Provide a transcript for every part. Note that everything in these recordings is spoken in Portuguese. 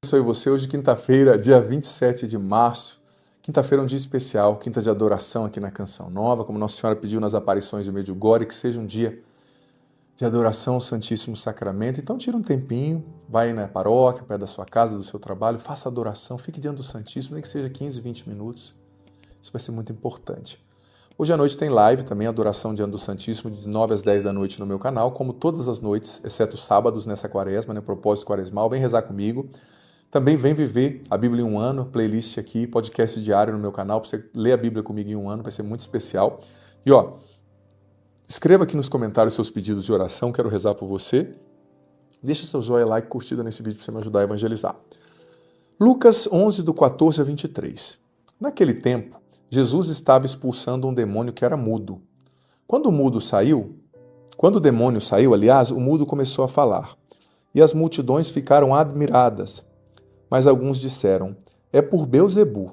Sou você hoje, quinta-feira, dia 27 de março. Quinta-feira é um dia especial, quinta de adoração aqui na Canção Nova, como Nossa Senhora pediu nas aparições de Medjugorje, que seja um dia de adoração ao Santíssimo Sacramento. Então tira um tempinho, vai na paróquia, perto da sua casa, do seu trabalho, faça adoração, fique diante do Santíssimo, nem que seja 15, 20 minutos. Isso vai ser muito importante. Hoje à noite tem live também, adoração diante do Santíssimo, de 9 às 10 da noite no meu canal, como todas as noites, exceto sábados nessa quaresma, né, propósito quaresmal. Vem rezar comigo. Também vem viver a Bíblia em um ano, playlist aqui, podcast diário no meu canal, para você ler a Bíblia comigo em um ano, vai ser muito especial. E escreva aqui nos comentários seus pedidos de oração, quero rezar por você. Deixa seu joinha, like, curtida nesse vídeo para você me ajudar a evangelizar. Lucas 11, do 14 a 23. Naquele tempo, Jesus estava expulsando um demônio que era mudo. Quando o demônio saiu, o mudo começou a falar. E as multidões ficaram admiradas. Mas alguns disseram, é por Beelzebu,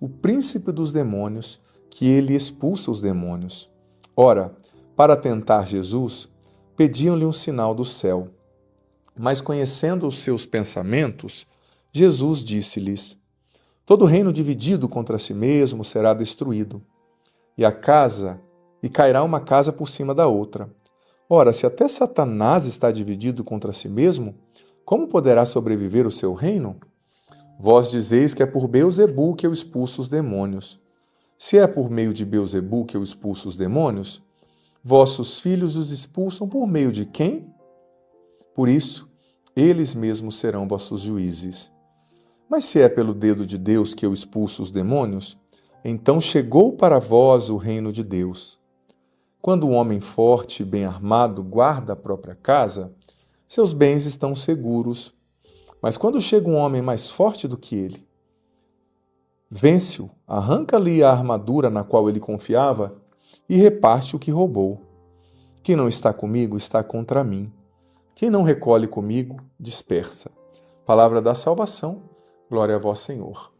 o príncipe dos demônios, que ele expulsa os demônios. Ora, para tentar Jesus, pediam-lhe um sinal do céu. Mas conhecendo os seus pensamentos, Jesus disse-lhes, todo reino dividido contra si mesmo será destruído, e cairá uma casa por cima da outra. Ora, se até Satanás está dividido contra si mesmo, como poderá sobreviver o seu reino? Vós dizeis que é por Beelzebu que eu expulso os demônios. Se é por meio de Beelzebu que eu expulso os demônios, vossos filhos os expulsam por meio de quem? Por isso, eles mesmos serão vossos juízes. Mas se é pelo dedo de Deus que eu expulso os demônios, então chegou para vós o reino de Deus. Quando um homem forte e bem armado guarda a própria casa, seus bens estão seguros. Mas quando chega um homem mais forte do que ele, vence-o, arranca-lhe a armadura na qual ele confiava e reparte o que roubou. Quem não está comigo está contra mim. Quem não recolhe comigo, dispersa. Palavra da salvação, glória a vós, Senhor.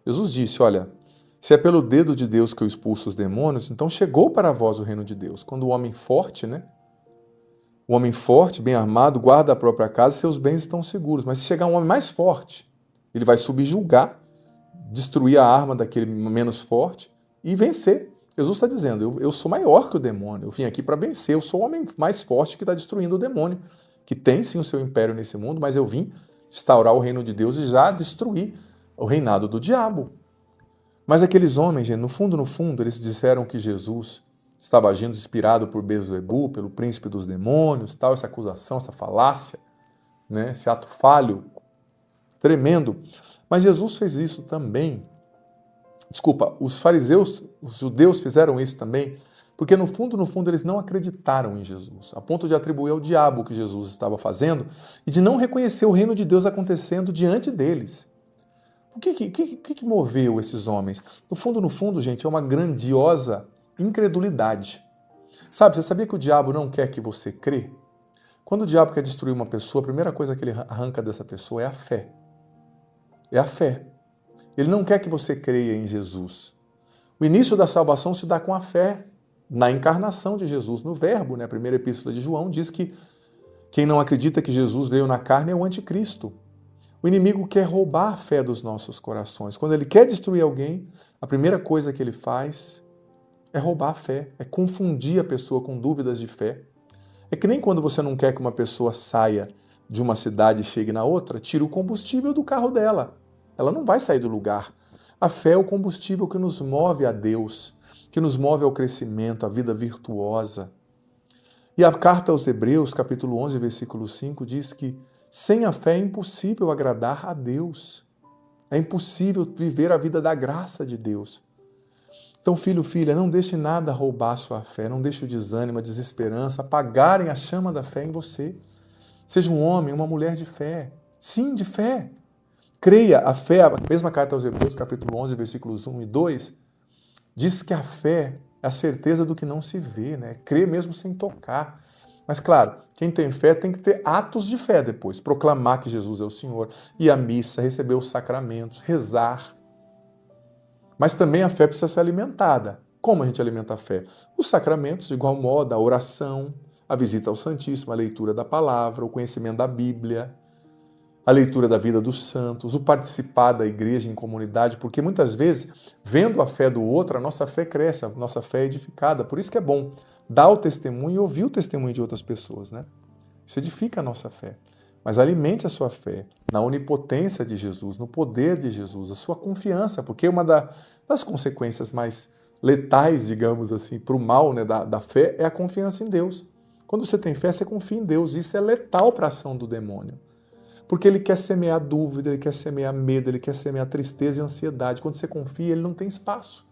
Jesus disse, olha, se é pelo dedo de Deus que eu expulso os demônios, então chegou para vós o reino de Deus. Quando o homem forte, o homem forte, bem armado, guarda a própria casa, seus bens estão seguros. Mas se chegar um homem mais forte, ele vai subjugar, destruir a arma daquele menos forte e vencer. Jesus está dizendo, eu sou maior que o demônio, eu vim aqui para vencer, eu sou o homem mais forte que está destruindo o demônio, que tem sim o seu império nesse mundo, mas eu vim instaurar o reino de Deus e já destruir o reinado do diabo. Mas aqueles homens, gente, no fundo, eles disseram que Jesus estava agindo inspirado por Beelzebu, pelo príncipe dos demônios, tal, essa acusação, essa falácia, esse ato falho, tremendo. Mas Jesus fez isso também. Desculpa, os fariseus, os judeus fizeram isso também, porque no fundo, eles não acreditaram em Jesus, a ponto de atribuir ao diabo o que Jesus estava fazendo e de não reconhecer o reino de Deus acontecendo diante deles. O que moveu esses homens? No fundo, gente, é uma grandiosa incredulidade. Sabe, você sabia que o diabo não quer que você crê? Quando o diabo quer destruir uma pessoa, a primeira coisa que ele arranca dessa pessoa é a fé. É a fé. Ele não quer que você creia em Jesus. O início da salvação se dá com a fé na encarnação de Jesus, no Verbo, A primeira epístola de João diz que quem não acredita que Jesus veio na carne é o anticristo. O inimigo quer roubar a fé dos nossos corações. Quando ele quer destruir alguém, a primeira coisa que ele faz é roubar a fé, é confundir a pessoa com dúvidas de fé. É que nem quando você não quer que uma pessoa saia de uma cidade e chegue na outra, tira o combustível do carro dela. Ela não vai sair do lugar. A fé é o combustível que nos move a Deus, que nos move ao crescimento, à vida virtuosa. E a carta aos Hebreus, capítulo 11, versículo 5, diz que sem a fé é impossível agradar a Deus. É impossível viver a vida da graça de Deus. Então, filho, filha, não deixe nada roubar sua fé, não deixe o desânimo, a desesperança apagarem a chama da fé em você. Seja um homem, uma mulher de fé. Sim, de fé. Creia, a fé, a mesma carta aos Hebreus, capítulo 11, versículos 1 e 2, diz que a fé é a certeza do que não se vê, Crer mesmo sem tocar. Mas, claro, quem tem fé tem que ter atos de fé depois. Proclamar que Jesus é o Senhor, ir à missa, receber os sacramentos, rezar. Mas também a fé precisa ser alimentada. Como a gente alimenta a fé? Os sacramentos, de igual modo, a oração, a visita ao Santíssimo, a leitura da palavra, o conhecimento da Bíblia. a leitura da vida dos santos, o participar da igreja em comunidade, porque muitas vezes, vendo a fé do outro, a nossa fé cresce, a nossa fé é edificada. Por isso que é bom dar o testemunho e ouvir o testemunho de outras pessoas, né? Isso edifica a nossa fé. Mas alimente a sua fé na onipotência de Jesus, no poder de Jesus, a sua confiança, porque uma das consequências mais letais, digamos assim, para o mal, né, da fé é a confiança em Deus. Quando você tem fé, você confia em Deus. Isso é letal para a ação do demônio. Porque ele quer semear dúvida, ele quer semear medo, ele quer semear tristeza e ansiedade. Quando você confia, ele não tem espaço.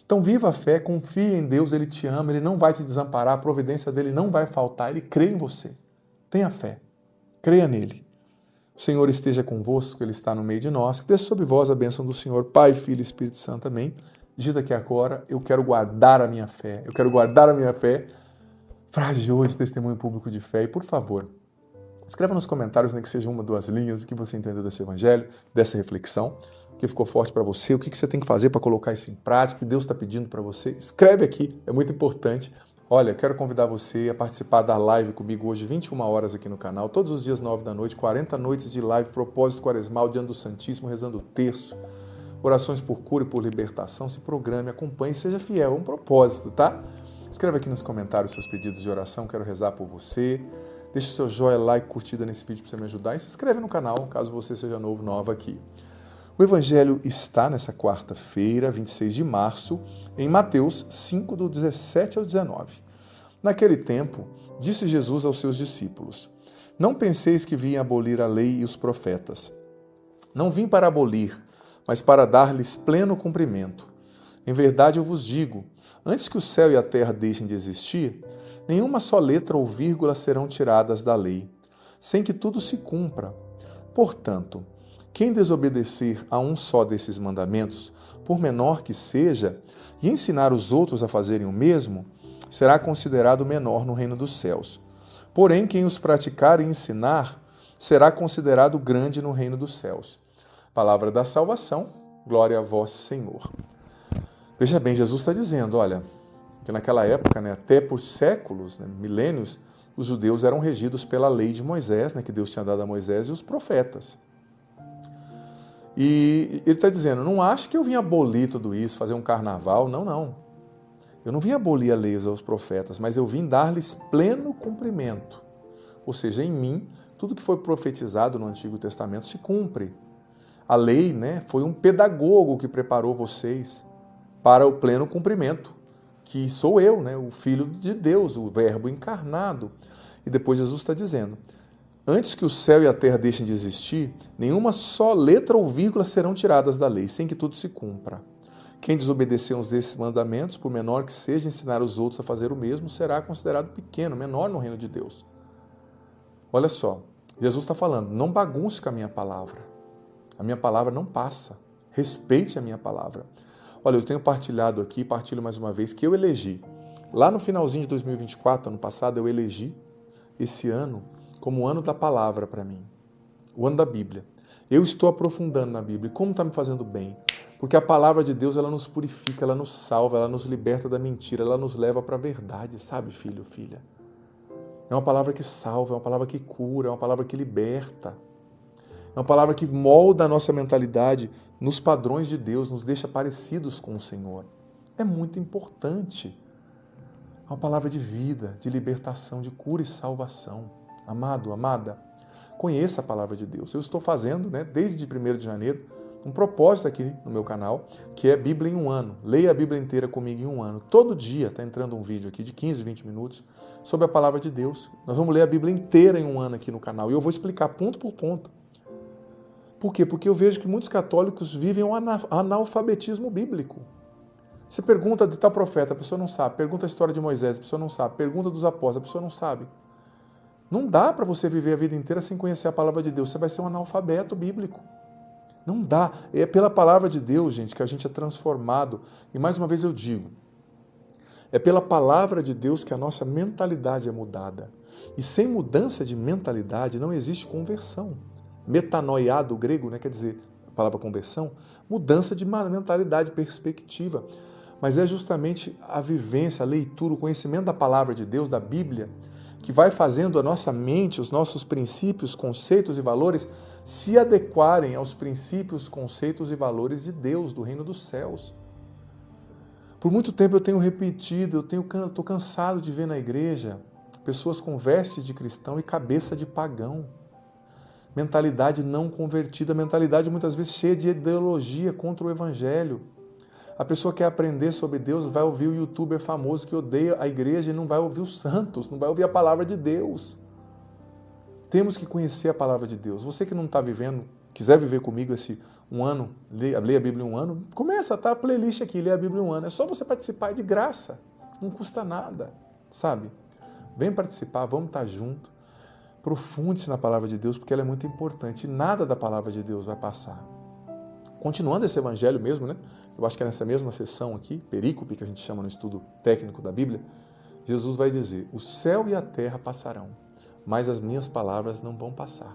Então viva a fé, confie em Deus, ele te ama, ele não vai te desamparar, a providência dele não vai faltar, ele crê em você. Tenha fé, creia nele. O Senhor esteja convosco, ele está no meio de nós. Que desça sobre vós a bênção do Senhor, Pai, Filho e Espírito Santo, amém. Digita aqui agora, eu quero guardar a minha fé, frase de hoje, testemunho público de fé, e por favor, escreva nos comentários, nem que seja uma, duas linhas, o que você entendeu desse evangelho, dessa reflexão, o que ficou forte para você, o que você tem que fazer para colocar isso em prática, o que Deus está pedindo para você. Escreve aqui, é muito importante. Olha, quero convidar você a participar da live comigo hoje, 21 horas aqui no canal, todos os dias 9 da noite, 40 noites de live, propósito quaresmal, diante do Santíssimo, rezando o terço, orações por cura e por libertação. Se programe, acompanhe, seja fiel, é um propósito, tá? Escreva aqui nos comentários seus pedidos de oração, quero rezar por você. Deixe seu joinha, like, curtida nesse vídeo para você me ajudar e se inscreve no canal, caso você seja novo, nova aqui. O Evangelho está nessa quarta-feira, 26 de março, em Mateus 5, do 17 ao 19. Naquele tempo, disse Jesus aos seus discípulos: Não penseis que vim abolir a lei e os profetas. Não vim para abolir, mas para dar-lhes pleno cumprimento. Em verdade eu vos digo, antes que o céu e a terra deixem de existir, nenhuma só letra ou vírgula serão tiradas da lei, sem que tudo se cumpra. Portanto, quem desobedecer a um só desses mandamentos, por menor que seja, e ensinar os outros a fazerem o mesmo, será considerado menor no reino dos céus. Porém, quem os praticar e ensinar, será considerado grande no reino dos céus. Palavra da salvação, glória a vós, Senhor. Veja bem, Jesus está dizendo, olha, que naquela época, né, até por séculos, né, milênios, os judeus eram regidos pela lei de Moisés, né, que Deus tinha dado a Moisés, e os profetas. E ele está dizendo, não acho que eu vim abolir tudo isso, fazer um carnaval, não. Eu não vim abolir a lei aos profetas, mas eu vim dar-lhes pleno cumprimento. Ou seja, em mim, tudo que foi profetizado no Antigo Testamento se cumpre. A lei, né, foi um pedagogo que preparou vocês para o pleno cumprimento, que sou eu, né, o Filho de Deus, o Verbo encarnado. E depois Jesus está dizendo, antes que o céu e a terra deixem de existir, nenhuma só letra ou vírgula serão tiradas da lei, sem que tudo se cumpra. Quem desobedecer uns desses mandamentos, por menor que seja, ensinar os outros a fazer o mesmo, será considerado pequeno, menor no reino de Deus. Olha só, Jesus está falando, não bagunce com a minha palavra. A minha palavra não passa. Respeite a minha palavra. Olha, eu tenho partilhado aqui, partilho mais uma vez, que eu elegi. Lá no finalzinho de 2024, ano passado, eu elegi esse ano como o ano da palavra para mim. O ano da Bíblia. Eu estou aprofundando na Bíblia. E como está me fazendo bem? Porque a palavra de Deus, ela nos purifica, ela nos salva, ela nos liberta da mentira, ela nos leva para a verdade, sabe, filho, filha? É uma palavra que salva, é uma palavra que cura, é uma palavra que liberta. É uma palavra que molda a nossa mentalidade nos padrões de Deus, nos deixa parecidos com o Senhor. É muito importante. É uma palavra de vida, de libertação, de cura e salvação. Amado, amada, conheça a palavra de Deus. Eu estou fazendo, né, desde 1º de janeiro, um propósito aqui no meu canal, que é Bíblia em um ano. Leia a Bíblia inteira comigo em um ano. Todo dia está entrando um vídeo aqui de 15, 20 minutos sobre a palavra de Deus. Nós vamos ler a Bíblia inteira em um ano aqui no canal. E eu vou explicar ponto por ponto. Por quê? Porque eu vejo que muitos católicos vivem um analfabetismo bíblico. Você pergunta de tal profeta, a pessoa não sabe. Pergunta a história de Moisés, a pessoa não sabe. Pergunta dos apóstolos, a pessoa não sabe. Não dá para você viver a vida inteira sem conhecer a palavra de Deus. Você vai ser um analfabeto bíblico. Não dá. É pela palavra de Deus, gente, que a gente é transformado. E mais uma vez eu digo, é pela palavra de Deus que a nossa mentalidade é mudada. E sem mudança de mentalidade não existe conversão. Metanoia do grego, né, quer dizer, a palavra conversão, mudança de mentalidade, perspectiva. Mas é justamente a vivência, a leitura, o conhecimento da palavra de Deus, da Bíblia, que vai fazendo a nossa mente, os nossos princípios, conceitos e valores se adequarem aos princípios, conceitos e valores de Deus, do reino dos céus. Por muito tempo eu tenho repetido, estou cansado de ver na igreja pessoas com vestes de cristão e cabeça de pagão. Mentalidade não convertida, mentalidade muitas vezes cheia de ideologia contra o evangelho. A pessoa quer aprender sobre Deus, vai ouvir o youtuber famoso que odeia a igreja e não vai ouvir os santos, não vai ouvir a palavra de Deus. Temos que conhecer a palavra de Deus. Você que não está vivendo, quiser viver comigo esse um ano, leia a Bíblia em um ano, começa, tá a playlist aqui, leia a Bíblia em um ano. É só você participar, é de graça, não custa nada, sabe? Vem participar, vamos estar junto. Profunde-se na palavra de Deus, porque ela é muito importante e nada da palavra de Deus vai passar. Continuando esse evangelho mesmo, né? Eu acho que é nessa mesma sessão aqui, perícope, que a gente chama no estudo técnico da Bíblia, Jesus vai dizer, o céu e a terra passarão, mas as minhas palavras não vão passar.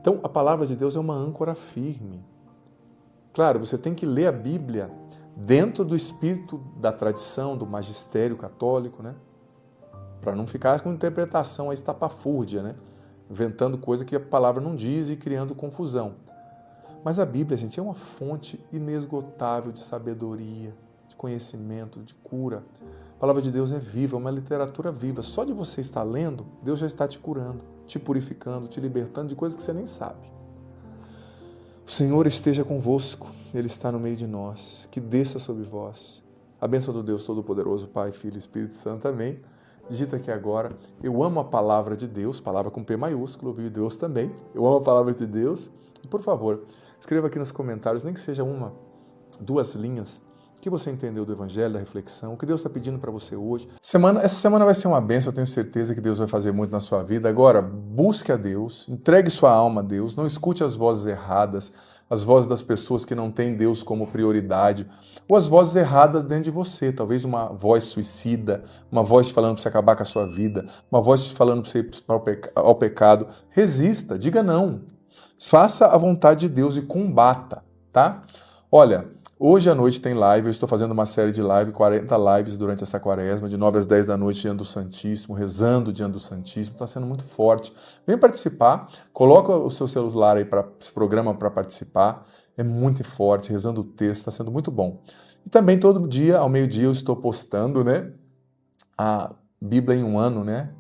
Então, a palavra de Deus é uma âncora firme. Claro, você tem que ler a Bíblia dentro do espírito da tradição, do magistério católico, né? Para não ficar com interpretação aí estapafúrdia, né? Inventando coisa que a palavra não diz e criando confusão. Mas a Bíblia, gente, é uma fonte inesgotável de sabedoria, de conhecimento, de cura. A palavra de Deus é viva, é uma literatura viva. Só de você estar lendo, Deus já está te curando, te purificando, te libertando de coisas que você nem sabe. O Senhor esteja convosco, Ele está no meio de nós, que desça sobre vós. A bênção do Deus Todo-Poderoso, Pai, Filho e Espírito Santo, amém. Digita aqui agora, eu amo a palavra de Deus, palavra com P maiúsculo, viu? Deus também. Eu amo a palavra de Deus. E, por favor, escreva aqui nos comentários, nem que seja uma, 2 linhas, o que você entendeu do Evangelho, da reflexão, o que Deus está pedindo para você hoje. Essa semana vai ser uma bênção, eu tenho certeza que Deus vai fazer muito na sua vida. Agora, busque a Deus, entregue sua alma a Deus, não escute as vozes erradas, as vozes das pessoas que não têm Deus como prioridade, ou as vozes erradas dentro de você, talvez uma voz suicida, uma voz te falando para você acabar com a sua vida, uma voz te falando para você ir ao pecado. Resista, diga não. Faça a vontade de Deus e combata, tá? Olha, hoje à noite tem live, eu estou fazendo uma série de live, 40 lives durante essa quaresma, de 9 às 10 da noite diante do Santíssimo, rezando diante do Santíssimo, está sendo muito forte. Vem participar, coloca o seu celular aí para esse programa para participar, é muito forte, rezando o texto, está sendo muito bom. E também todo dia, ao meio-dia, eu estou postando, né, a Bíblia em um ano, né?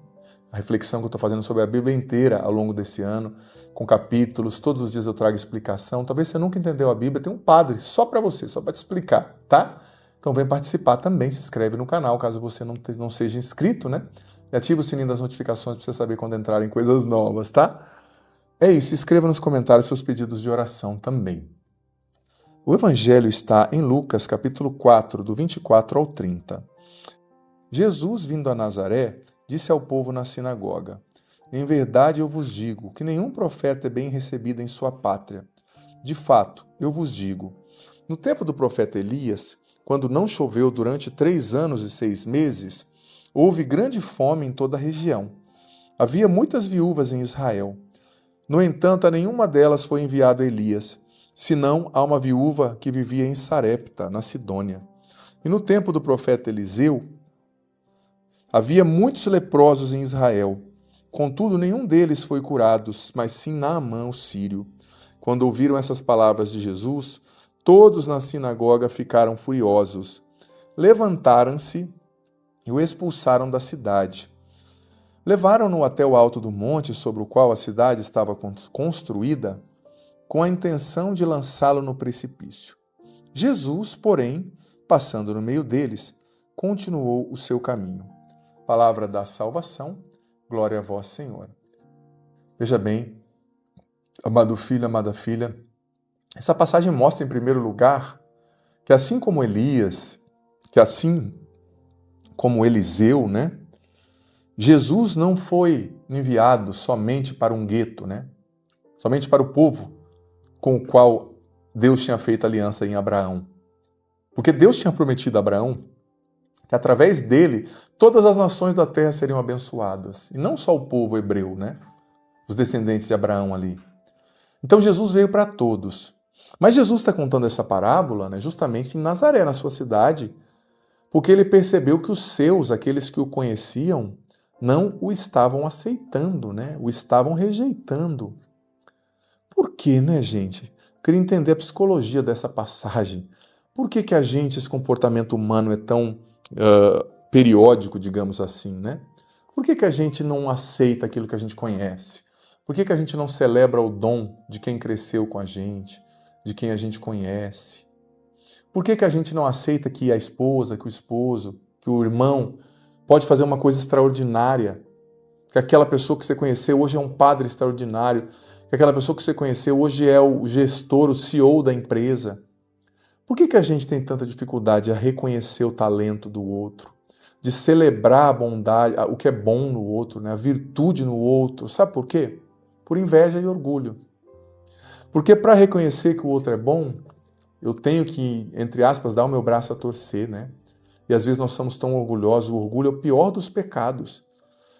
A reflexão que eu estou fazendo sobre a Bíblia inteira ao longo desse ano, com capítulos, todos os dias eu trago explicação. Talvez você nunca entendeu a Bíblia, tem um padre só para você, só para te explicar, tá? Então vem participar também, se inscreve no canal, caso você não seja inscrito, né? E ativa o sininho das notificações para você saber quando entrarem coisas novas, tá? É isso, escreva nos comentários seus pedidos de oração também. O Evangelho está em Lucas, capítulo 4, do 24 ao 30. Jesus, vindo a Nazaré, disse ao povo na sinagoga, em verdade eu vos digo que nenhum profeta é bem recebido em sua pátria. De fato, eu vos digo, no tempo do profeta Elias, quando não choveu durante 3 anos e 6 meses, houve grande fome em toda a região. Havia muitas viúvas em Israel. No entanto, a nenhuma delas foi enviado Elias, senão a uma viúva que vivia em Sarepta, na Sidônia. E no tempo do profeta Eliseu, havia muitos leprosos em Israel. Contudo, nenhum deles foi curado, mas sim Naamã, o sírio. Quando ouviram essas palavras de Jesus, todos na sinagoga ficaram furiosos. Levantaram-se e o expulsaram da cidade. Levaram-no até o alto do monte sobre o qual a cidade estava construída, com a intenção de lançá-lo no precipício. Jesus, porém, passando no meio deles, continuou o seu caminho. Palavra da salvação, glória a vós, Senhor. Veja bem, amado filho, amada filha, essa passagem mostra, em primeiro lugar, que assim como Elias, que assim como Eliseu, né, Jesus não foi enviado somente para um gueto, né, somente para o povo com o qual Deus tinha feito aliança em Abraão. Porque Deus tinha prometido a Abraão que através dele todas as nações da terra seriam abençoadas. E não só o povo hebreu, né? Os descendentes de Abraão ali. Então Jesus veio para todos. Mas Jesus está contando essa parábola, né, justamente em Nazaré, na sua cidade, porque ele percebeu que os seus, aqueles que o conheciam, não o estavam aceitando, né? O estavam rejeitando. Por quê, né, gente? Eu queria entender a psicologia dessa passagem. Por que que a gente, esse comportamento humano é tão periódico, digamos assim, né? Por que que a gente não aceita aquilo que a gente conhece? Por que que a gente não celebra o dom de quem cresceu com a gente, de quem a gente conhece? Por que que a gente não aceita que a esposa, que o esposo, que o irmão pode fazer uma coisa extraordinária? Que aquela pessoa que você conheceu hoje é um padre extraordinário, que aquela pessoa que você conheceu hoje é o gestor, o CEO da empresa. Por que que a gente tem tanta dificuldade a reconhecer o talento do outro, de celebrar a bondade, o que é bom no outro, né? A virtude no outro? Sabe por quê? Por inveja e orgulho. Porque para reconhecer que o outro é bom, eu tenho que, entre aspas, dar o meu braço a torcer, né? E às vezes nós somos tão orgulhosos, o orgulho é o pior dos pecados,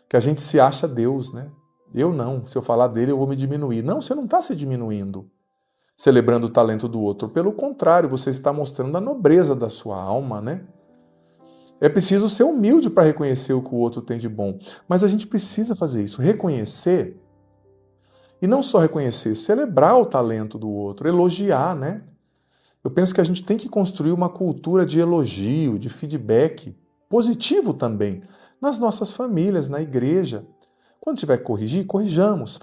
que a gente se acha Deus, né? Eu não, se eu falar dele eu vou me diminuir. Não, você não está se diminuindo, celebrando o talento do outro. Pelo contrário, você está mostrando a nobreza da sua alma, né? É preciso ser humilde para reconhecer o que o outro tem de bom. Mas a gente precisa fazer isso, reconhecer. E não só reconhecer, celebrar o talento do outro, elogiar, né? Eu penso que a gente tem que construir uma cultura de elogio, de feedback positivo também, nas nossas famílias, na igreja. Quando tiver que corrigir, corrijamos,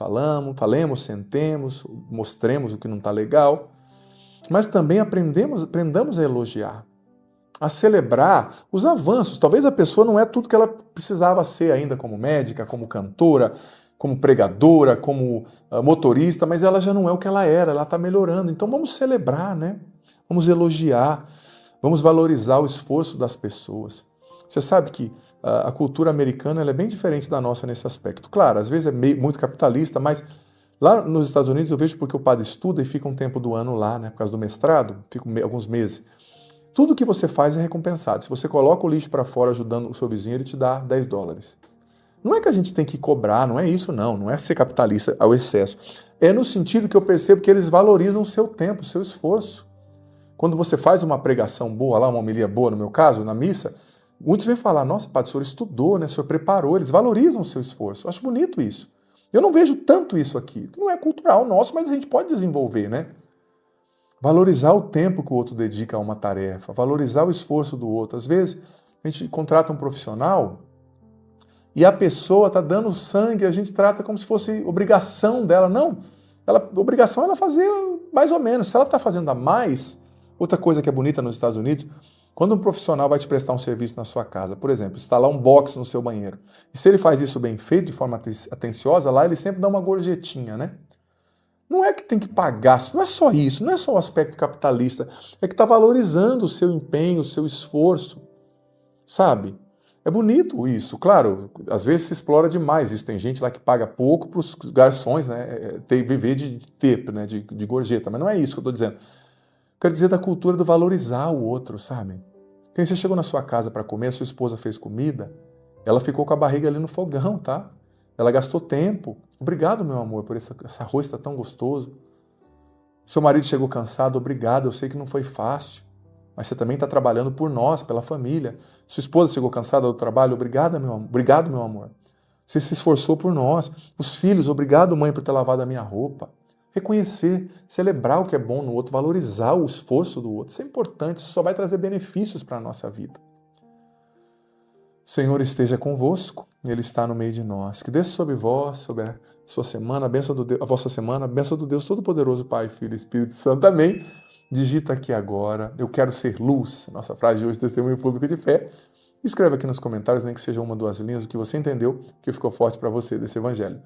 falemos, sentemos, mostremos o que não está legal, mas também aprendamos a elogiar, a celebrar os avanços. Talvez a pessoa não é tudo que ela precisava ser ainda como médica, como cantora, como pregadora, como motorista, mas ela já não é o que ela está melhorando. Então vamos celebrar, né? Vamos elogiar, vamos valorizar o esforço das pessoas. Você sabe que a cultura americana ela é bem diferente da nossa nesse aspecto. Claro, às vezes é muito capitalista, mas lá nos Estados Unidos eu vejo porque o padre estuda e fica um tempo do ano lá, né, por causa do mestrado, fica alguns meses. Tudo que você faz é recompensado. Se você coloca o lixo para fora ajudando o seu vizinho, ele te dá $10. Não é que a gente tem que cobrar, não é isso não é ser capitalista ao excesso. É no sentido que eu percebo que eles valorizam o seu tempo, o seu esforço. Quando você faz uma pregação boa lá, uma homilia boa, no meu caso, na missa, muitos vêm falar, nossa, padre, o senhor estudou, né? O senhor preparou, eles valorizam o seu esforço. Eu acho bonito isso. Eu não vejo tanto isso aqui. Não é cultural nosso, mas a gente pode desenvolver, né? Valorizar o tempo que o outro dedica a uma tarefa, valorizar o esforço do outro. Às vezes, a gente contrata um profissional e a pessoa está dando sangue, a gente trata como se fosse obrigação dela. Não, obrigação é ela fazer mais ou menos. Se ela está fazendo a mais, outra coisa que é bonita nos Estados Unidos, quando um profissional vai te prestar um serviço na sua casa, por exemplo, instalar um box no seu banheiro, e se ele faz isso bem feito, de forma atenciosa, lá ele sempre dá uma gorjetinha, né? Não é que tem que pagar, não é só isso, não é só o aspecto capitalista, é que está valorizando o seu empenho, o seu esforço, sabe? É bonito isso, claro, às vezes se explora demais isso, tem gente lá que paga pouco para os garçons, né, viver de ter, né, de gorjeta, mas não é isso que eu estou dizendo. Quero dizer da cultura do valorizar o outro, sabe? Quem você chegou na sua casa para comer, a sua esposa fez comida, ela ficou com a barriga ali no fogão, tá? Ela gastou tempo. Obrigado, meu amor, por esse arroz está tão gostoso. Seu marido chegou cansado, obrigado, eu sei que não foi fácil, mas você também está trabalhando por nós, pela família. Sua esposa chegou cansada do trabalho, obrigado, meu amor. Você se esforçou por nós. Os filhos, obrigado, mãe, por ter lavado a minha roupa. Reconhecer, celebrar o que é bom no outro, valorizar o esforço do outro. Isso é importante, isso só vai trazer benefícios para a nossa vida. O Senhor esteja convosco, Ele está no meio de nós. Que desça sobre vós, sobre a sua semana, a vossa semana, a bênção do Deus Todo-Poderoso, Pai, Filho e Espírito Santo. Amém. Digita aqui agora, eu quero ser luz. Nossa frase de hoje, testemunho público de fé. Escreva aqui nos comentários, nem que seja uma, duas linhas, o que você entendeu, que ficou forte para você desse evangelho.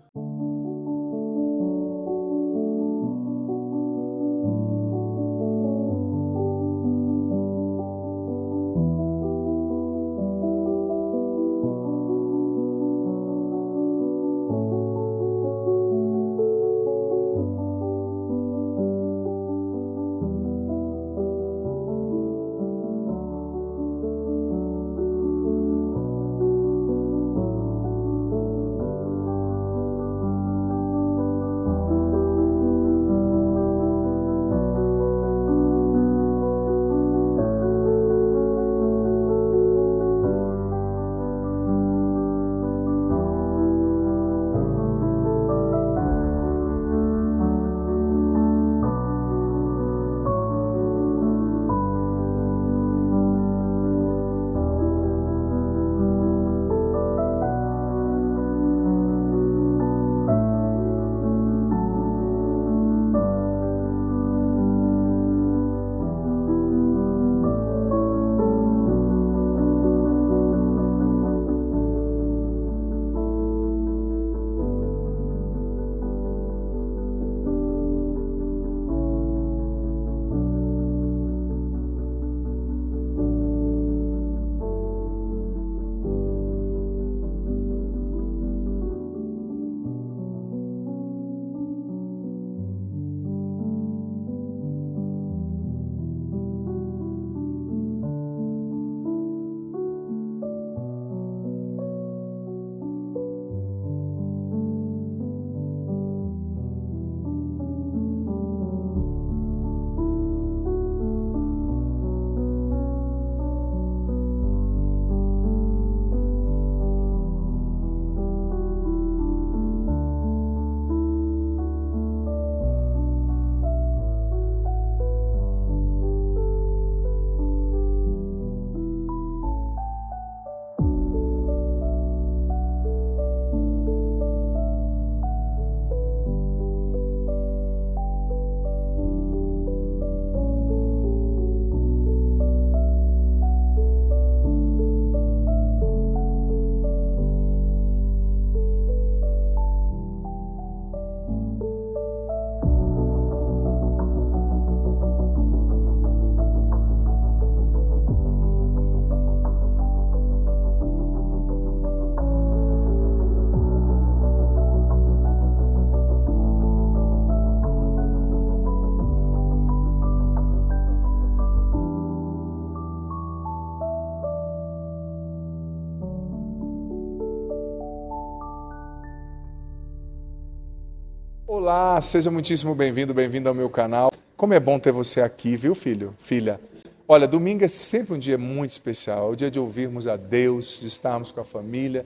Olá, seja muitíssimo bem-vindo, bem-vinda ao meu canal. Como é bom ter você aqui, viu, filho, filha? Olha, domingo é sempre um dia muito especial, é o dia de ouvirmos a Deus, de estarmos com a família,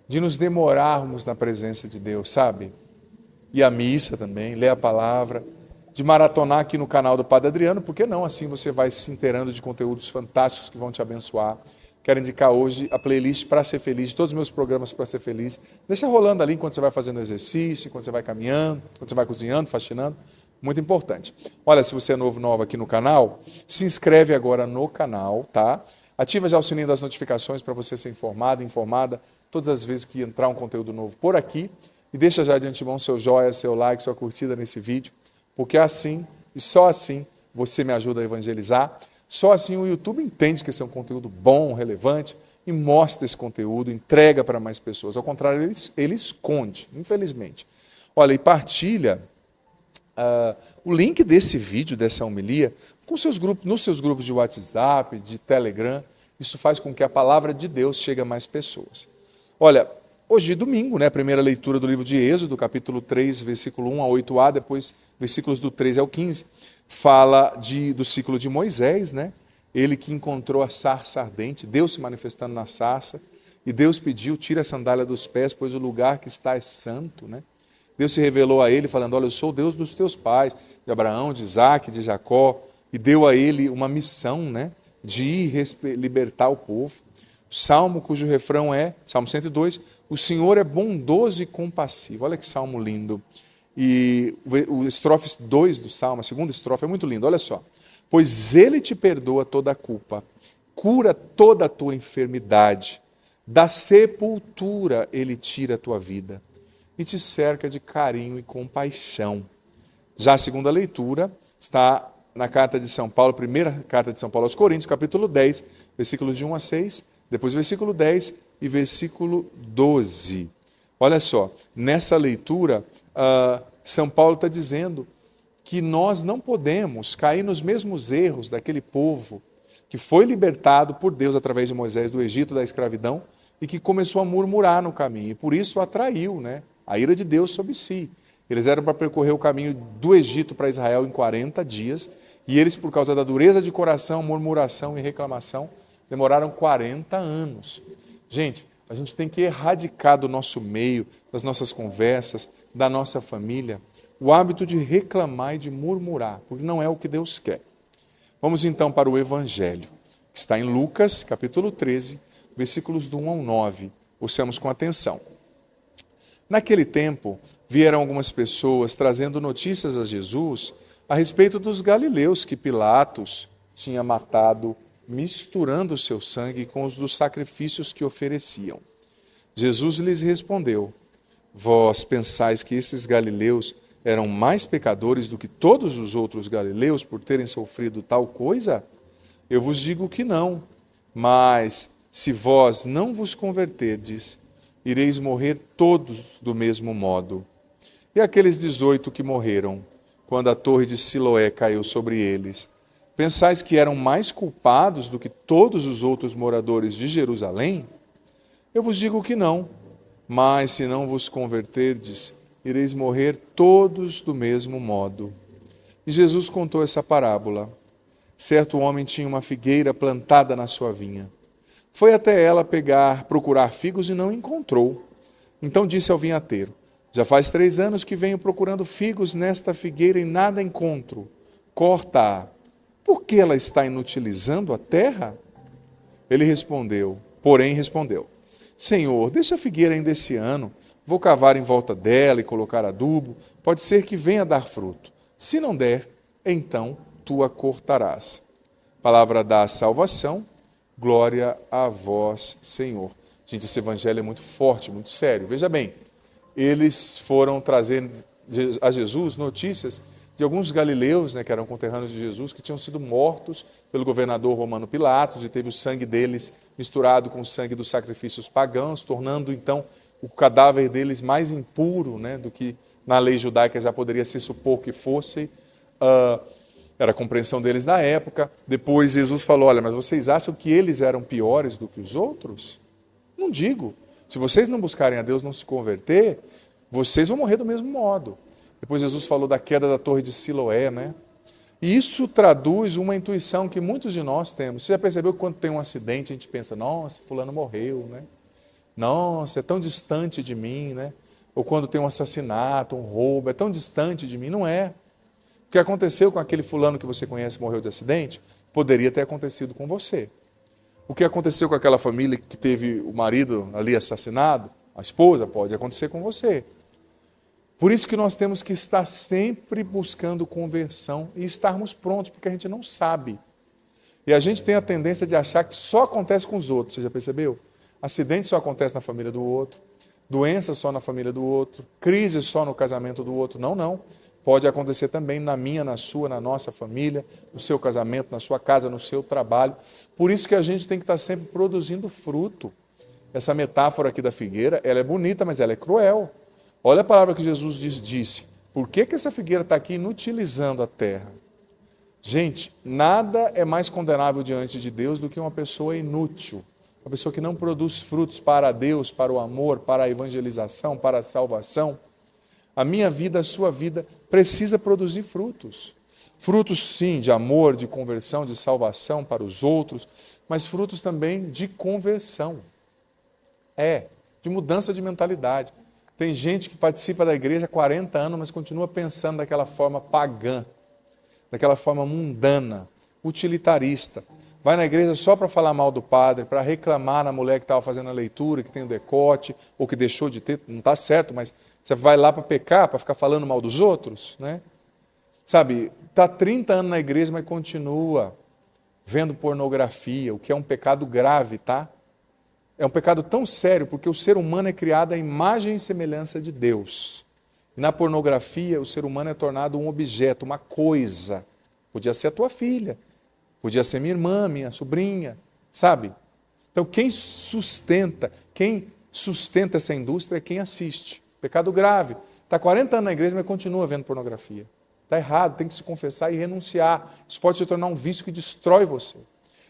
de nos demorarmos na presença de Deus, sabe? E a missa também, ler a palavra, de maratonar aqui no canal do Padre Adriano, porque não? Assim você vai se inteirando de conteúdos fantásticos que vão te abençoar. Quero indicar hoje a playlist Para Ser Feliz, de todos os meus programas Para Ser Feliz. Deixa rolando ali enquanto você vai fazendo exercício, enquanto você vai caminhando, enquanto você vai cozinhando, faxinando. Muito importante. Olha, se você é novo aqui no canal, se inscreve agora no canal, tá? Ativa já o sininho das notificações para você ser informado, informada, todas as vezes que entrar um conteúdo novo por aqui. E deixa já de antemão seu joia, seu like, sua curtida nesse vídeo, porque assim, e só assim, você me ajuda a evangelizar. Só assim o YouTube entende que esse é um conteúdo bom, relevante, e mostra esse conteúdo, entrega para mais pessoas. Ao contrário, ele esconde, infelizmente. Olha, e partilha o link desse vídeo, dessa homilia, com seus grupos, nos seus grupos de WhatsApp, de Telegram. Isso faz com que a palavra de Deus chegue a mais pessoas. Olha, hoje é domingo, né? A primeira leitura do livro de Êxodo, capítulo 3, versículo 1 a 8a, depois versículos do 13 ao 15. Fala do ciclo de Moisés, né? Ele que encontrou a sarça ardente, Deus se manifestando na sarça, e Deus pediu, tira a sandália dos pés, pois o lugar que está é santo, né? Deus se revelou a ele falando, olha, eu sou o Deus dos teus pais, de Abraão, de Isaac, de Jacó, e deu a ele uma missão, né? De ir libertar o povo. O salmo cujo refrão é, Salmo 102, o Senhor é bondoso e compassivo. Olha que salmo lindo. E o estrofe 2 do salmo, a segunda estrofe é muito lindo, olha só. Pois ele te perdoa toda a culpa, cura toda a tua enfermidade, da sepultura ele tira a tua vida e te cerca de carinho e compaixão. Já a segunda leitura está na carta de São Paulo, primeira carta de São Paulo aos Coríntios, capítulo 10, versículos de 1 a 6, depois versículo 10 e versículo 12. Olha só, nessa leitura, São Paulo está dizendo que nós não podemos cair nos mesmos erros daquele povo que foi libertado por Deus através de Moisés do Egito, da escravidão, e que começou a murmurar no caminho, e por isso atraiu, né, a ira de Deus sobre si. Eles eram para percorrer o caminho do Egito para Israel em 40 dias, e eles, por causa da dureza de coração, murmuração e reclamação, demoraram 40 anos. Gente, a gente tem que erradicar do nosso meio, das nossas conversas, da nossa família, o hábito de reclamar e de murmurar, porque não é o que Deus quer. Vamos então para o Evangelho, que está em Lucas, capítulo 13, versículos do 1 ao 9. Ouçamos com atenção. Naquele tempo, vieram algumas pessoas trazendo notícias a Jesus a respeito dos galileus que Pilatos tinha matado, misturando o seu sangue com os dos sacrifícios que ofereciam. Jesus lhes respondeu, vós pensais que esses galileus eram mais pecadores do que todos os outros galileus por terem sofrido tal coisa? Eu vos digo que não, mas se vós não vos converterdes, ireis morrer todos do mesmo modo. E aqueles 18 que morreram, quando a torre de Siloé caiu sobre eles, pensais que eram mais culpados do que todos os outros moradores de Jerusalém? Eu vos digo que não, mas se não vos converterdes, ireis morrer todos do mesmo modo. E Jesus contou essa parábola. Certo homem tinha uma figueira plantada na sua vinha. Foi até ela procurar figos e não encontrou. Então disse ao vinhateiro, já faz 3 anos que venho procurando figos nesta figueira e nada encontro. Corta-a. Por que ela está inutilizando a terra? Ele respondeu, Senhor, deixa a figueira ainda esse ano, vou cavar em volta dela e colocar adubo, pode ser que venha dar fruto. Se não der, então tu a cortarás. Palavra da salvação, glória a vós, Senhor. Gente, esse evangelho é muito forte, muito sério. Veja bem, eles foram trazer a Jesus notícias de alguns galileus, né, que eram conterrâneos de Jesus, que tinham sido mortos pelo governador romano Pilatos, e teve o sangue deles misturado com o sangue dos sacrifícios pagãos, tornando então o cadáver deles mais impuro, né, do que na lei judaica já poderia se supor que fosse. Era a compreensão deles na época. Depois Jesus falou, olha, mas vocês acham que eles eram piores do que os outros? Não digo. Se vocês não buscarem a Deus, não se converter, vocês vão morrer do mesmo modo. Depois Jesus falou da queda da torre de Siloé, né? E isso traduz uma intuição que muitos de nós temos. Você já percebeu que quando tem um acidente a gente pensa, nossa, fulano morreu, né? Nossa, é tão distante de mim, né? Ou quando tem um assassinato, um roubo, é tão distante de mim. Não é. O que aconteceu com aquele fulano que você conhece que morreu de acidente, poderia ter acontecido com você. O que aconteceu com aquela família que teve o marido ali assassinado, a esposa, pode acontecer com você. Por isso que nós temos que estar sempre buscando conversão e estarmos prontos, porque a gente não sabe. E a gente tem a tendência de achar que só acontece com os outros, você já percebeu? Acidente só acontece na família do outro, doença só na família do outro, crise só no casamento do outro. Não, não. Pode acontecer também na minha, na sua, na nossa família, no seu casamento, na sua casa, no seu trabalho. Por isso que a gente tem que estar sempre produzindo fruto. Essa metáfora aqui da figueira, ela é bonita, mas ela é cruel. Olha a palavra que Jesus disse. Por que essa figueira está aqui inutilizando a terra? Gente, nada é mais condenável diante de Deus do que uma pessoa inútil. Uma pessoa que não produz frutos para Deus, para o amor, para a evangelização, para a salvação. A minha vida, a sua vida, precisa produzir frutos. Frutos, sim, de amor, de conversão, de salvação para os outros, mas frutos também de conversão. De mudança de mentalidade. Tem gente que participa da igreja há 40 anos, mas continua pensando daquela forma pagã, daquela forma mundana, utilitarista. Vai na igreja só para falar mal do padre, para reclamar na mulher que estava fazendo a leitura, que tem o decote, ou que deixou de ter, não está certo, mas você vai lá para pecar, para ficar falando mal dos outros, né? Sabe, está 30 anos na igreja, mas continua vendo pornografia, o que é um pecado grave, tá? É um pecado tão sério, porque o ser humano é criado à imagem e semelhança de Deus. E na pornografia, o ser humano é tornado um objeto, uma coisa. Podia ser a tua filha, podia ser minha irmã, minha sobrinha, sabe? Então, quem sustenta essa indústria é quem assiste. Pecado grave. Está 40 anos na igreja, mas continua vendo pornografia. Está errado, tem que se confessar e renunciar. Isso pode se tornar um vício que destrói você.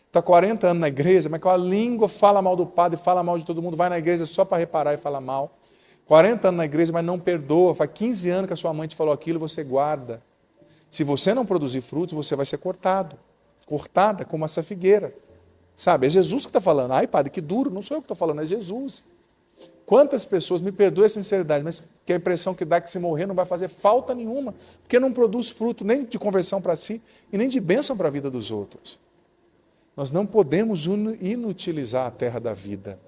Está 40 anos na igreja, mas com a língua fala mal do padre, fala mal de todo mundo, vai na igreja só para reparar e falar mal. 40 anos na igreja, mas não perdoa. Faz 15 anos que a sua mãe te falou aquilo, você guarda. Se você não produzir frutos, você vai ser cortado. Cortada como essa figueira. Sabe, é Jesus que está falando. Ai, padre, que duro, não sou eu que estou falando, é Jesus. Quantas pessoas, me perdoe a sinceridade, mas que a impressão que dá é que se morrer não vai fazer falta nenhuma, porque não produz fruto nem de conversão para si e nem de bênção para a vida dos outros. Nós não podemos inutilizar a terra da vida.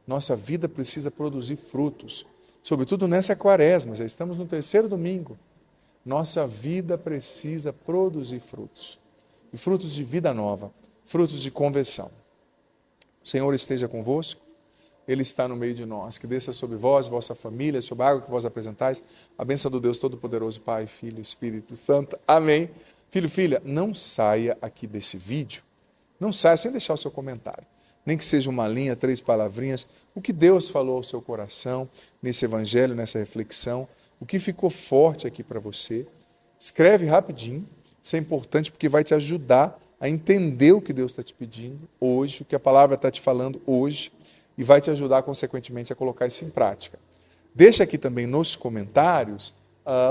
Nossa vida precisa produzir frutos, sobretudo nessa quaresma, já estamos no 3º domingo. Nossa vida precisa produzir frutos, e frutos de vida nova, frutos de conversão. O Senhor esteja convosco, Ele está no meio de nós, que desça sobre vós, vossa família, sobre a água que vós apresentais, a bênção do Deus Todo-Poderoso, Pai, Filho e Espírito Santo. Amém. Filho, filha, não saia aqui desse vídeo, não saia sem deixar o seu comentário. Nem que seja uma linha, 3 palavrinhas, o que Deus falou ao seu coração, nesse evangelho, nessa reflexão, o que ficou forte aqui para você. Escreve rapidinho, isso é importante porque vai te ajudar a entender o que Deus está te pedindo hoje, o que a palavra está te falando hoje, e vai te ajudar, consequentemente, a colocar isso em prática. Deixa aqui também nos comentários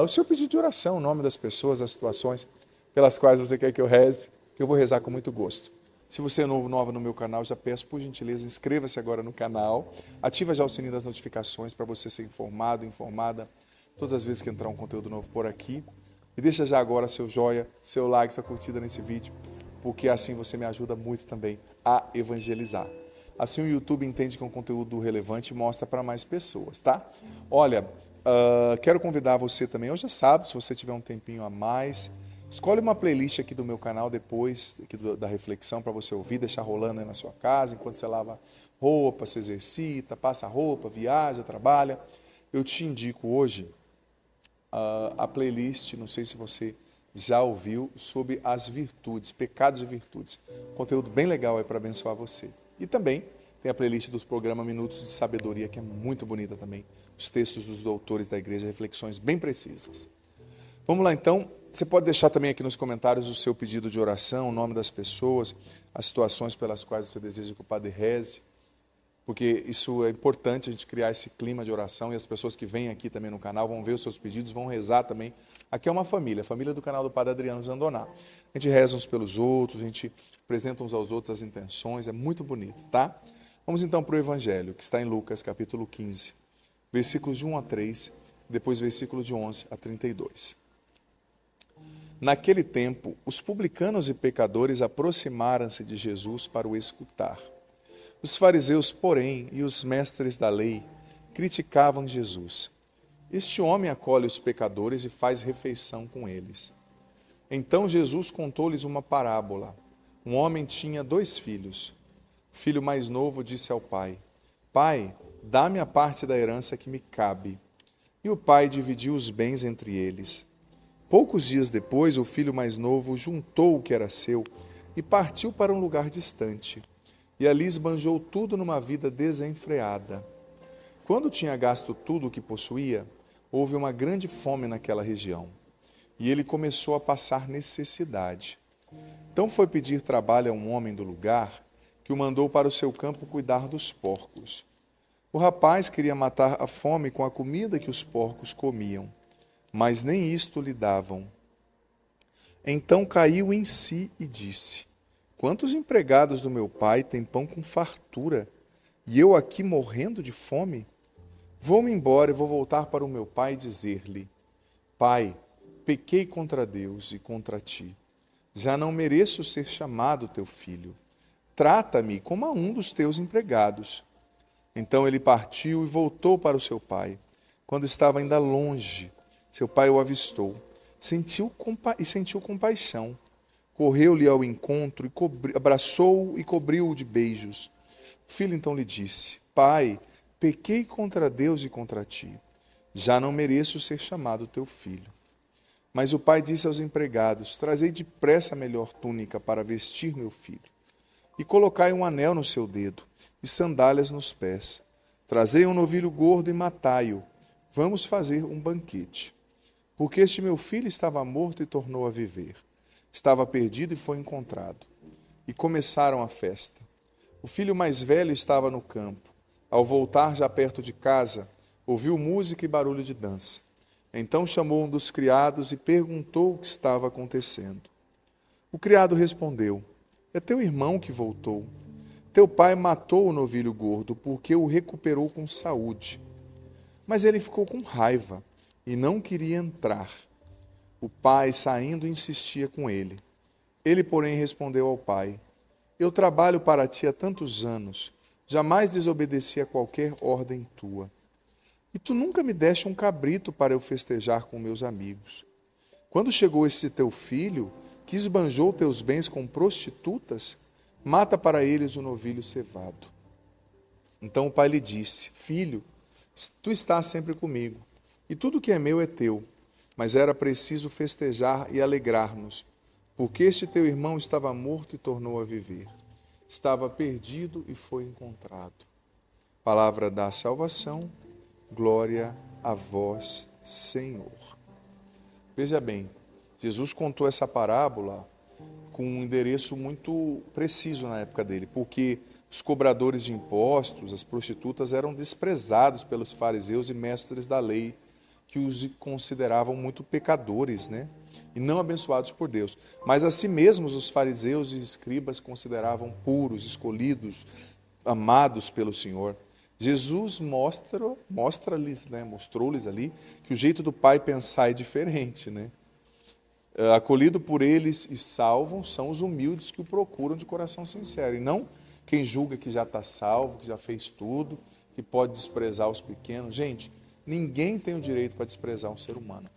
o seu pedido de oração, o nome das pessoas, das situações pelas quais você quer que eu reze, que eu vou rezar com muito gosto. Se você é nova no meu canal, já peço, por gentileza, inscreva-se agora no canal, ativa já o sininho das notificações para você ser informado, informada, todas as vezes que entrar um conteúdo novo por aqui. E deixa já agora seu joia, seu like, sua curtida nesse vídeo, porque assim você me ajuda muito também a evangelizar. Assim o YouTube entende que é um conteúdo relevante e mostra para mais pessoas, tá? Olha, quero convidar você também, hoje é sábado, se você tiver um tempinho a mais, escolhe uma playlist aqui do meu canal depois aqui da reflexão para você ouvir, deixar rolando aí na sua casa, enquanto você lava roupa, se exercita, passa roupa, viaja, trabalha. Eu te indico hoje a playlist, não sei se você já ouviu, sobre as virtudes, pecados e virtudes. Conteúdo bem legal aí para abençoar você. E também tem a playlist do programa Minutos de Sabedoria, que é muito bonita também. Os textos dos doutores da igreja, reflexões bem precisas. Vamos lá então, você pode deixar também aqui nos comentários o seu pedido de oração, o nome das pessoas, as situações pelas quais você deseja que o Padre reze. porque isso é importante a gente criar esse clima de oração e as pessoas que vêm aqui também no canal vão ver os seus pedidos, vão rezar também. Aqui é uma família, a família do canal do Padre Adriano Zandoná. A gente reza uns pelos outros, a gente apresenta uns aos outros as intenções, é muito bonito, tá? Vamos então para o Evangelho, que está em Lucas, capítulo 15, versículos de 1 a 3, depois versículo de 11 a 32. Naquele tempo, os publicanos e pecadores aproximaram-se de Jesus para o escutar. Os fariseus, porém, e os mestres da lei criticavam Jesus. Este homem acolhe os pecadores e faz refeição com eles. Então Jesus contou-lhes uma parábola. Um homem tinha 2 filhos. O filho mais novo disse ao pai: Pai, dá-me a parte da herança que me cabe. E o pai dividiu os bens entre eles. Poucos dias depois, o filho mais novo juntou o que era seu e partiu para um lugar distante. E ali esbanjou tudo numa vida desenfreada. Quando tinha gasto tudo o que possuía, houve uma grande fome naquela região. E ele começou a passar necessidade. Então foi pedir trabalho a um homem do lugar, que o mandou para o seu campo cuidar dos porcos. O rapaz queria matar a fome com a comida que os porcos comiam, mas nem isto lhe davam. Então caiu em si e disse: Quantos empregados do meu pai têm pão com fartura, e eu aqui morrendo de fome? Vou-me embora e vou voltar para o meu pai e dizer-lhe: Pai, pequei contra Deus e contra ti. Já não mereço ser chamado teu filho. Trata-me como a um dos teus empregados. Então ele partiu e voltou para o seu pai. Quando estava ainda longe, seu pai o avistou, sentiu compaixão. Correu-lhe ao encontro, e abraçou-o e cobriu-o de beijos. O filho então lhe disse: Pai, pequei contra Deus e contra ti. Já não mereço ser chamado teu filho. Mas o pai disse aos empregados: Trazei depressa a melhor túnica para vestir meu filho, e colocai um anel no seu dedo, e sandálias nos pés. Trazei um novilho gordo e matai-o. Vamos fazer um banquete. Porque este meu filho estava morto e tornou a viver. Estava perdido e foi encontrado. E começaram a festa. O filho mais velho estava no campo. Ao voltar já perto de casa, ouviu música e barulho de dança. Então chamou um dos criados e perguntou o que estava acontecendo. O criado respondeu: É teu irmão que voltou. Teu pai matou o novilho gordo porque o recuperou com saúde. Mas ele ficou com raiva e não queria entrar. O pai, saindo, insistia com ele. Ele, porém, respondeu ao pai: Eu trabalho para ti há tantos anos, jamais desobedeci a qualquer ordem tua. E tu nunca me deste um cabrito para eu festejar com meus amigos. Quando chegou esse teu filho, que esbanjou teus bens com prostitutas, mata para eles o novilho cevado. Então o pai lhe disse: Filho, tu estás sempre comigo, e tudo que é meu é teu. Mas era preciso festejar e alegrar-nos, porque este teu irmão estava morto e tornou a viver. Estava perdido e foi encontrado. Palavra da salvação, glória a vós, Senhor. Veja bem, Jesus contou essa parábola com um endereço muito preciso na época dele, porque os cobradores de impostos, as prostitutas, eram desprezados pelos fariseus e mestres da lei, que os consideravam muito pecadores, né? E não abençoados por Deus. Mas a si mesmos os fariseus e escribas consideravam puros, escolhidos, amados pelo Senhor. Jesus mostrou-lhes ali que o jeito do Pai pensar é diferente, né? Acolhido por eles e salvo são os humildes que o procuram de coração sincero, e não quem julga que já está salvo, que já fez tudo, que pode desprezar os pequenos. Gente, ninguém tem o direito para desprezar um ser humano.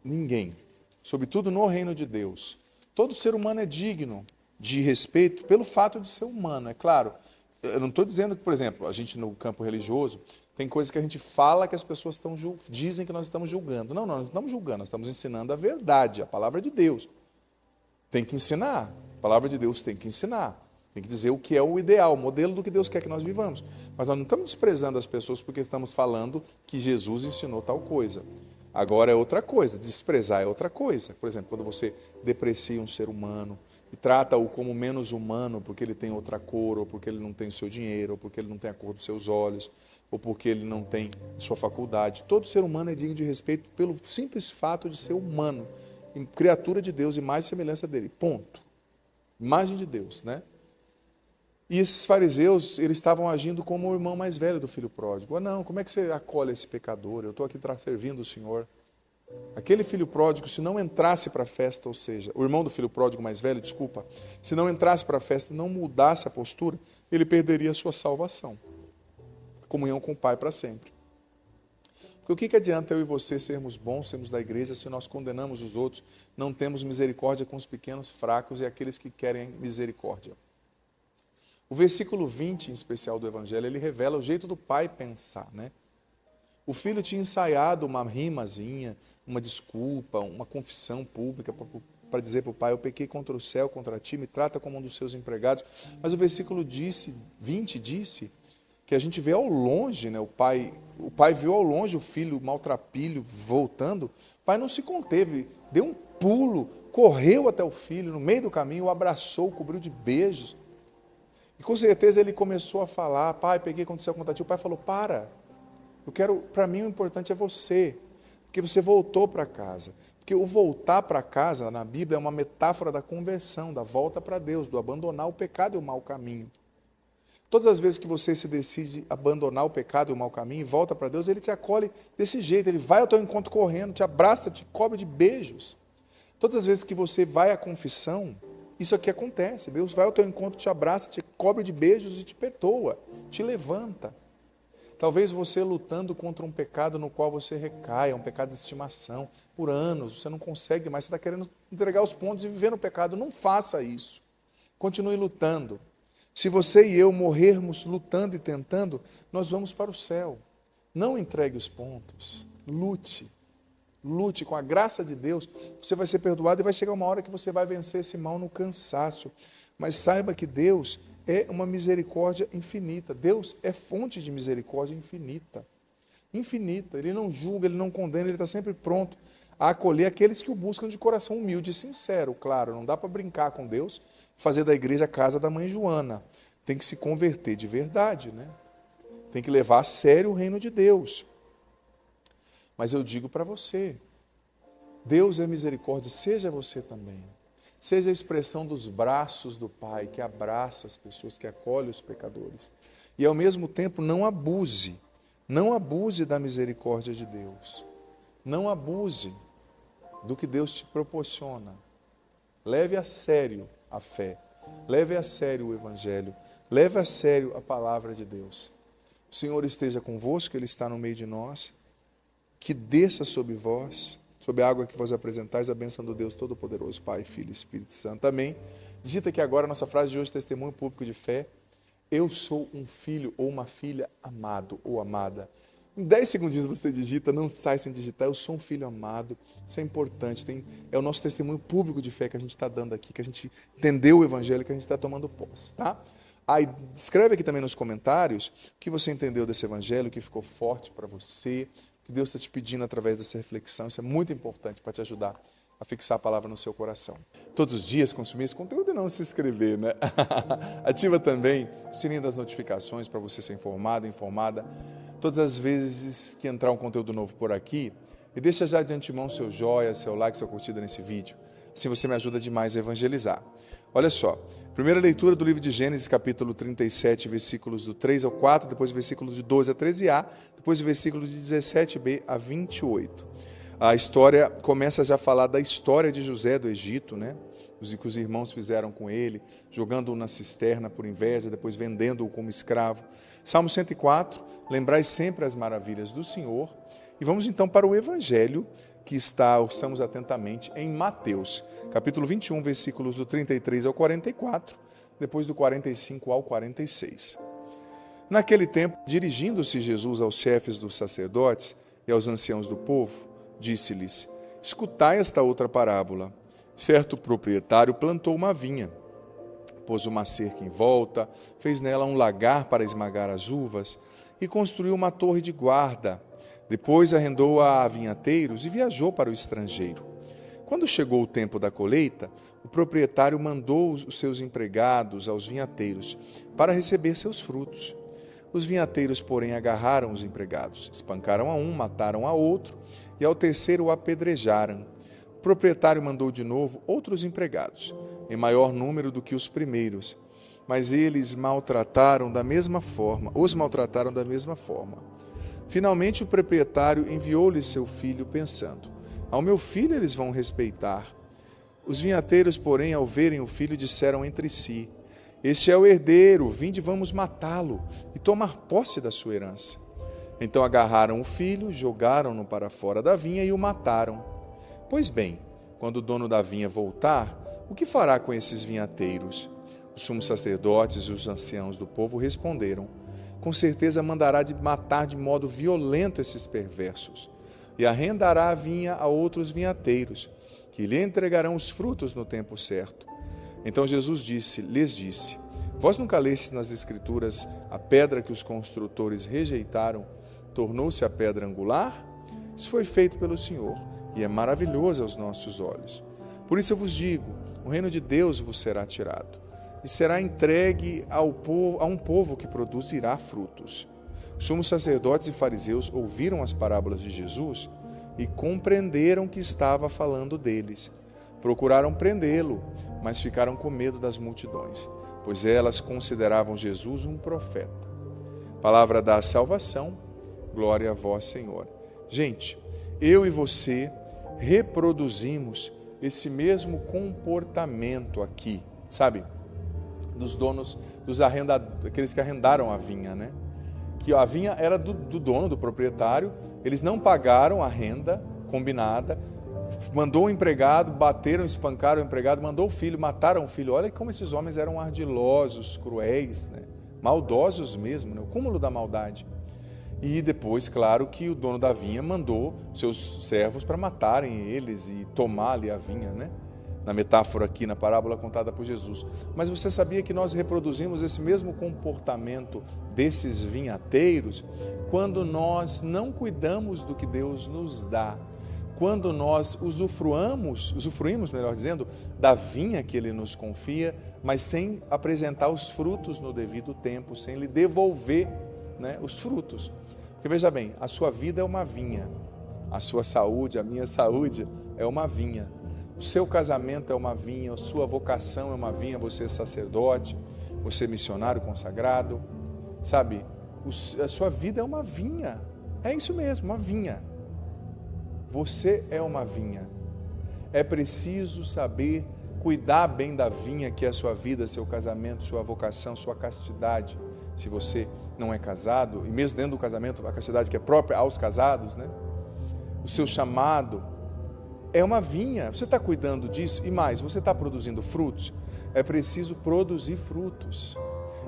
Ninguém. Sobretudo no reino de Deus. Todo ser humano é digno de respeito pelo fato de ser humano, é claro. Eu não estou dizendo que, por exemplo, a gente no campo religioso, tem coisas que a gente fala que as pessoas dizem que nós estamos julgando. Não, nós não estamos julgando, nós estamos ensinando a verdade, a palavra de Deus. Tem que ensinar, a palavra de Deus tem que ensinar. Tem que dizer o que é o ideal, o modelo do que Deus quer que nós vivamos. Mas nós não estamos desprezando as pessoas porque estamos falando que Jesus ensinou tal coisa. Agora é outra coisa, desprezar é outra coisa. Por exemplo, quando você deprecia um ser humano e trata-o como menos humano porque ele tem outra cor, ou porque ele não tem o seu dinheiro, ou porque ele não tem a cor dos seus olhos, ou porque ele não tem a sua faculdade. Todo ser humano é digno de respeito pelo simples fato de ser humano, criatura de Deus, imagem e semelhança dele. Ponto. Imagem de Deus, né? E esses fariseus, eles estavam agindo como o irmão mais velho do filho pródigo. Ah, não, como é que você acolhe esse pecador? Eu estou aqui servindo o Senhor. Aquele filho pródigo, se não entrasse para a festa, ou seja, o irmão do filho pródigo mais velho, desculpa, se não entrasse para a festa e não mudasse a postura, ele perderia a sua salvação. A comunhão com o Pai para sempre. Porque o que adianta eu e você sermos bons, sermos da igreja, se nós condenamos os outros, não temos misericórdia com os pequenos, fracos e aqueles que querem misericórdia? O versículo 20, em especial do Evangelho, ele revela o jeito do pai pensar, né? O filho tinha ensaiado uma rimazinha, uma desculpa, uma confissão pública para dizer para o pai: eu pequei contra o céu, contra ti, me trata como um dos seus empregados. Mas o versículo 20 disse que a gente vê ao longe, né? O pai viu ao longe o filho maltrapilho voltando. O pai não se conteve, deu um pulo, correu até o filho, no meio do caminho, o abraçou, o cobriu de beijos. E com certeza ele começou a falar: pai, peguei contra o céu, contra ti. O pai falou: para, para mim o importante é você, porque você voltou para casa. Porque o voltar para casa, na Bíblia, é uma metáfora da conversão, da volta para Deus, do abandonar o pecado e o mau caminho. Todas as vezes que você se decide abandonar o pecado e o mau caminho e volta para Deus, ele te acolhe desse jeito, ele vai ao teu encontro correndo, te abraça, te cobre de beijos. Todas as vezes que você vai à confissão, isso aqui acontece. Deus vai ao teu encontro, te abraça, te cobre de beijos e te perdoa, te levanta. Talvez você lutando contra um pecado no qual você recaia, um pecado de estimação, por anos, você não consegue mais, você está querendo entregar os pontos e viver no pecado. Não faça isso. Continue lutando. Se você e eu morrermos lutando e tentando, nós vamos para o céu. Não entregue os pontos. Lute. Lute com a graça de Deus, você vai ser perdoado e vai chegar uma hora que você vai vencer esse mal no cansaço. Mas saiba que Deus é uma misericórdia infinita. Deus é fonte de misericórdia infinita. Infinita. Ele não julga, ele não condena, ele está sempre pronto a acolher aqueles que o buscam de coração humilde e sincero. Claro, não dá para brincar com Deus, fazer da igreja a casa da mãe Joana. Tem que se converter de verdade, né? Tem que levar a sério o reino de Deus. Mas eu digo para você, Deus é misericórdia, seja você também. Seja a expressão dos braços do Pai, que abraça as pessoas, que acolhe os pecadores. E ao mesmo tempo não abuse da misericórdia de Deus. Não abuse do que Deus te proporciona. Leve a sério a fé, leve a sério o Evangelho, leve a sério a palavra de Deus. O Senhor esteja convosco, Ele está no meio de nós. Que desça sobre vós, sobre a água que vos apresentais, a bênção do Deus Todo-Poderoso, Pai, Filho e Espírito Santo. Amém. Digita aqui agora a nossa frase de hoje, testemunho público de fé. Eu sou um filho ou uma filha amado ou amada. Em 10 segundinhos você digita, não sai sem digitar. Eu sou um filho amado. Isso é importante. É o nosso testemunho público de fé que a gente está dando aqui, que a gente entendeu o Evangelho, que a gente está tomando posse, tá? Aí, escreve aqui também nos comentários o que você entendeu desse Evangelho, o que ficou forte para você, que Deus está te pedindo através dessa reflexão. Isso é muito importante para te ajudar a fixar a palavra no seu coração. Todos os dias consumir esse conteúdo e não se inscrever, né? Ativa também o sininho das notificações para você ser informado, informada. Todas as vezes que entrar um conteúdo novo por aqui, e deixa já de antemão seu joia, seu like, sua curtida nesse vídeo. Assim você me ajuda demais a evangelizar. Olha só, primeira leitura do livro de Gênesis, capítulo 37, versículos do 3 ao 4, depois versículos de 12 a 13a, depois o versículo de 17b a 28. A história começa já a falar da história de José do Egito, né? O que os irmãos fizeram com ele, jogando-o na cisterna por inveja, depois vendendo-o como escravo. Salmo 104, lembrai sempre as maravilhas do Senhor. E vamos então para o Evangelho, que está, ouçamos atentamente, em Mateus, capítulo 21, versículos do 33 ao 44, depois do 45 ao 46. Naquele tempo, dirigindo-se Jesus aos chefes dos sacerdotes e aos anciãos do povo, disse-lhes: escutai esta outra parábola. Certo proprietário plantou uma vinha, pôs uma cerca em volta, fez nela um lagar para esmagar as uvas e construiu uma torre de guarda. Depois arrendou a vinhateiros e viajou para o estrangeiro. Quando chegou o tempo da colheita, o proprietário mandou os seus empregados aos vinhateiros para receber seus frutos. Os vinhateiros, porém, agarraram os empregados, espancaram a um, mataram a outro e ao terceiro o apedrejaram. O proprietário mandou de novo outros empregados, em maior número do que os primeiros, mas eles os maltrataram da mesma forma. Finalmente, o proprietário enviou-lhes seu filho, pensando: ao meu filho eles vão respeitar. Os vinhateiros, porém, ao verem o filho, disseram entre si: este é o herdeiro, vinde, vamos matá-lo e tomar posse da sua herança. Então agarraram o filho, jogaram-no para fora da vinha e o mataram. Pois bem, quando o dono da vinha voltar, o que fará com esses vinhateiros? Os sumos sacerdotes e os anciãos do povo responderam: com certeza mandará de matar de modo violento esses perversos, e arrendará a vinha a outros vinhateiros, que lhe entregarão os frutos no tempo certo. Então Jesus lhes disse: vós nunca lestes nas Escrituras: a pedra que os construtores rejeitaram tornou-se a pedra angular? Isso foi feito pelo Senhor, e é maravilhoso aos nossos olhos. Por isso eu vos digo: o reino de Deus vos será tirado, e será entregue a um povo que produzirá frutos. Os sumos sacerdotes e fariseus ouviram as parábolas de Jesus e compreenderam que estava falando deles. Procuraram prendê-lo, mas ficaram com medo das multidões, pois elas consideravam Jesus um profeta. Palavra da salvação, glória a vós, Senhor. Gente, eu e você reproduzimos esse mesmo comportamento aqui, sabe? Dos donos, aqueles que arrendaram a vinha, né? Que a vinha era do dono, do proprietário, eles não pagaram a renda combinada, mandou o empregado, bateram, espancaram o empregado, mandou o filho, mataram o filho. Olha como esses homens eram ardilosos, cruéis, né? Maldosos mesmo, né? O cúmulo da maldade. E depois, claro, que o dono da vinha mandou seus servos para matarem eles e tomar ali a vinha, né? Na metáfora aqui, na parábola contada por Jesus. Mas você sabia que nós reproduzimos esse mesmo comportamento desses vinhateiros quando nós não cuidamos do que Deus nos dá? Quando nós usufruímos, melhor dizendo, da vinha que Ele nos confia, mas sem apresentar os frutos no devido tempo, sem lhe devolver, né, os frutos. Porque veja bem, a sua vida é uma vinha, a sua saúde, a minha saúde é uma vinha, o seu casamento é uma vinha, a sua vocação é uma vinha, você é sacerdote, você é missionário consagrado, sabe? A sua vida é uma vinha, é isso mesmo, uma vinha. Você é uma vinha. É preciso saber cuidar bem da vinha que é a sua vida, seu casamento, sua vocação, sua castidade. Se você não é casado, e mesmo dentro do casamento, a castidade que é própria aos casados, né? O seu chamado é uma vinha. Você está cuidando disso? E mais, você está produzindo frutos? É preciso produzir frutos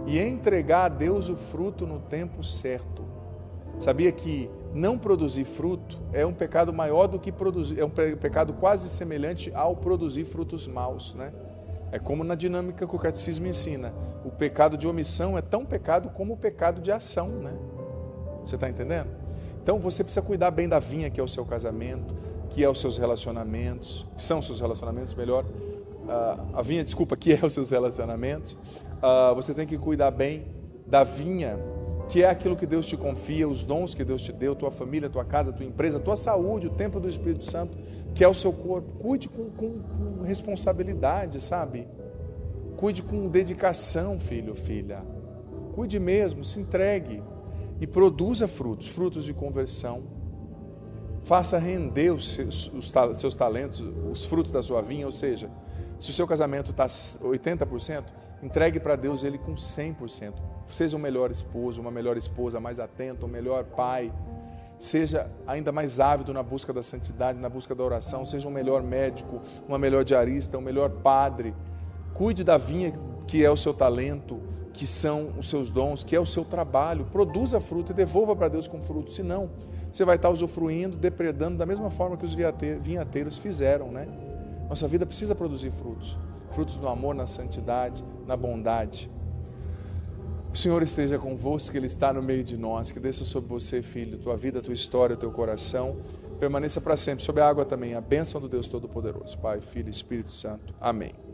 e entregar a Deus o fruto no tempo certo. Sabia que não produzir fruto é um pecado maior do que produzir, é um pecado quase semelhante ao produzir frutos maus, né? É como na dinâmica que o catecismo ensina. O pecado de omissão é tão pecado como o pecado de ação, né? Você está entendendo? Então você precisa cuidar bem da vinha que é o seu casamento, que é os seus relacionamentos, que são os seus relacionamentos, melhor. A vinha, desculpa, que é os seus relacionamentos. Você tem que cuidar bem da vinha, que é aquilo que Deus te confia, os dons que Deus te deu, tua família, tua casa, tua empresa, tua saúde, o templo do Espírito Santo, que é o seu corpo. Cuide com responsabilidade, sabe? Cuide com dedicação, filho, filha. Cuide mesmo, se entregue e produza frutos, frutos de conversão. Faça render os seus talentos, os frutos da sua vinha, ou seja, se o seu casamento está 80%, entregue para Deus ele com 100%. Seja um melhor esposo, uma melhor esposa, mais atento, um melhor pai. Seja ainda mais ávido na busca da santidade, na busca da oração. Seja um melhor médico, uma melhor diarista, um melhor padre. Cuide da vinha que é o seu talento, que são os seus dons, que é o seu trabalho. Produza fruto e devolva para Deus com fruto. Senão, você vai estar usufruindo, depredando da mesma forma que os vinhateiros fizeram, né? Nossa vida precisa produzir frutos. Frutos no amor, na santidade, na bondade. O Senhor esteja convosco, que Ele está no meio de nós, que desça sobre você, filho, tua vida, tua história, teu coração, permaneça para sempre. Sobre a água também, a bênção do Deus Todo-Poderoso, Pai, Filho e Espírito Santo. Amém.